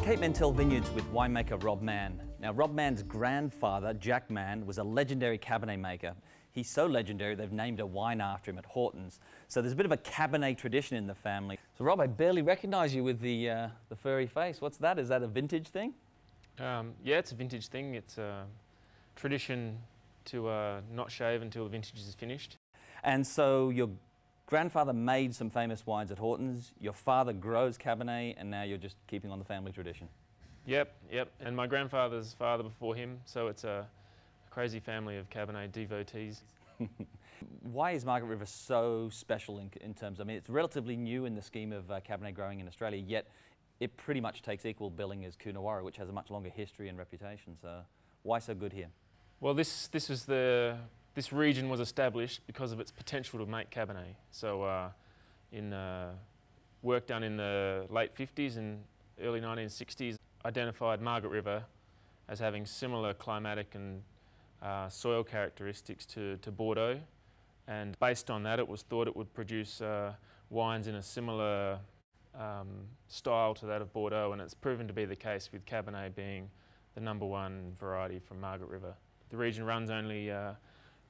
Cape Mentelle Vineyards with winemaker Rob Mann. Now, Rob Mann's grandfather, Jack Mann, was a legendary Cabernet maker. He's so legendary, they've named a wine after him at Horton's. So there's a bit of a Cabernet tradition in the family. So Rob, I barely recognize you with the furry face. What's that? Is that a vintage thing? Yeah, it's a vintage thing. It's a tradition to not shave until the vintage is finished. And so your grandfather made some famous wines at Horton's, your father grows Cabernet, and now you're just keeping on the family tradition. Yep. And my grandfather's father before him, so it's a crazy family of Cabernet devotees. Why is Margaret River so special in terms, I mean, it's relatively new in the scheme of Cabernet growing in Australia, yet it pretty much takes equal billing as Coonawarra, which has a much longer history and reputation. So why so good here? Well, this region was established because of its potential to make Cabernet. So in work done in the late 50s and early 1960s, identified Margaret River as having similar climatic and soil characteristics to Bordeaux, and based on that it was thought it would produce wines in a similar style to that of Bordeaux, and it's proven to be the case, with Cabernet being the #1 variety from Margaret River. The region runs only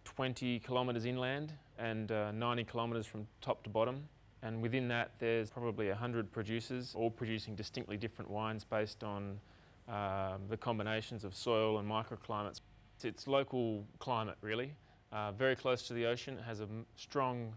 20 kilometres inland and 90 kilometres from top to bottom, and within that there's probably 100 producers, all producing distinctly different wines based on the combinations of soil and microclimates. It's local climate really, very close to the ocean. It has a strong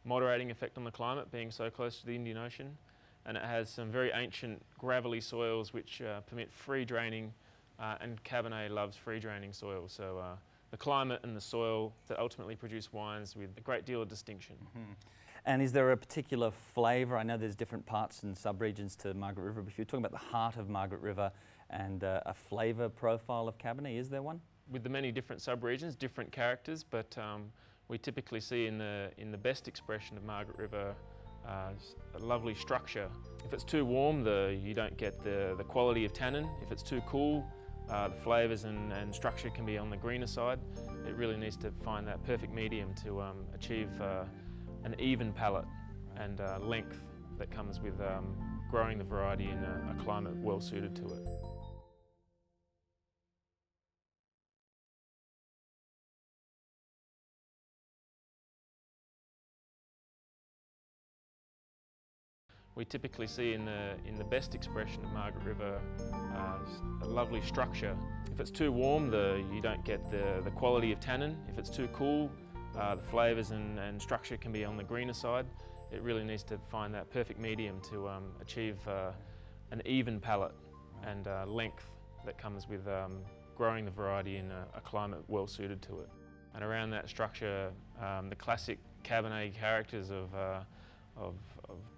moderating effect on the climate, being so close to the Indian Ocean, and it has some very ancient gravelly soils which permit free draining, and Cabernet loves free draining soils. So the climate and the soil that ultimately produce wines with a great deal of distinction. Mm-hmm. And is there a particular flavour? I know there's different parts and sub-regions to Margaret River, but if you're talking about the heart of Margaret River and a flavour profile of Cabernet, is there one? With the many different sub-regions, different characters, but we typically see in the best expression of Margaret River a lovely structure. If it's too warm, you don't get the quality of tannin. If it's too cool, the flavours and structure can be on the greener side. It really needs to find that perfect medium to achieve an even palate and length that comes with growing the variety in a climate well suited to it. We typically see in the best expression of Margaret River a lovely structure. If it's too warm, you don't get the quality of tannin. If it's too cool, the flavours and structure can be on the greener side. It really needs to find that perfect medium to achieve an even palate and length that comes with growing the variety in a climate well suited to it. And around that structure, the classic Cabernet characters of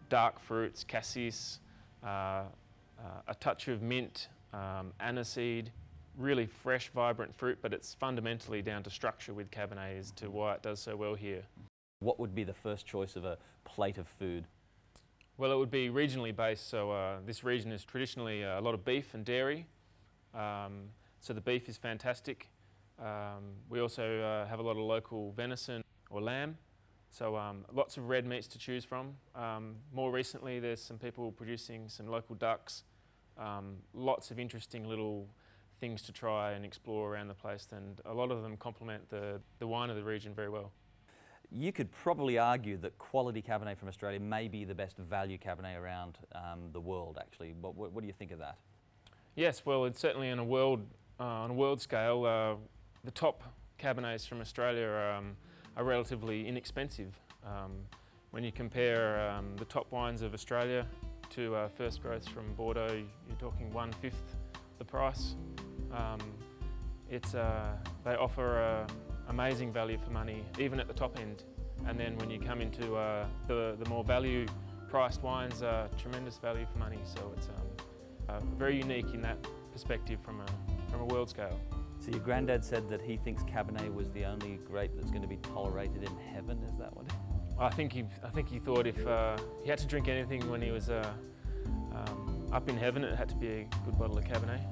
dark fruits, cassis, a touch of mint, aniseed, really fresh, vibrant fruit, but it's fundamentally down to structure with Cabernet as to why it does so well here. What would be the first choice of a plate of food? Well, it would be regionally based, so this region is traditionally a lot of beef and dairy, so the beef is fantastic. We also have a lot of local venison or lamb. So lots of red meats to choose from. More recently there's some people producing some local ducks. Lots of interesting little things to try and explore around the place, and a lot of them complement the wine of the region very well. You could probably argue that quality Cabernet from Australia may be the best value Cabernet around the world actually. What do you think of that? Yes, well, it's certainly on a world scale, the top Cabernets from Australia are relatively inexpensive. When you compare the top wines of Australia to first growths from Bordeaux, you're talking 1/5 the price. They offer amazing value for money, even at the top end. And then when you come into the more value-priced wines, tremendous value for money. So it's very unique in that perspective from a world scale. So your granddad said that he thinks Cabernet was the only grape that's going to be tolerated in heaven. Is that what? I think he thought if he had to drink anything when he was up in heaven, it had to be a good bottle of Cabernet.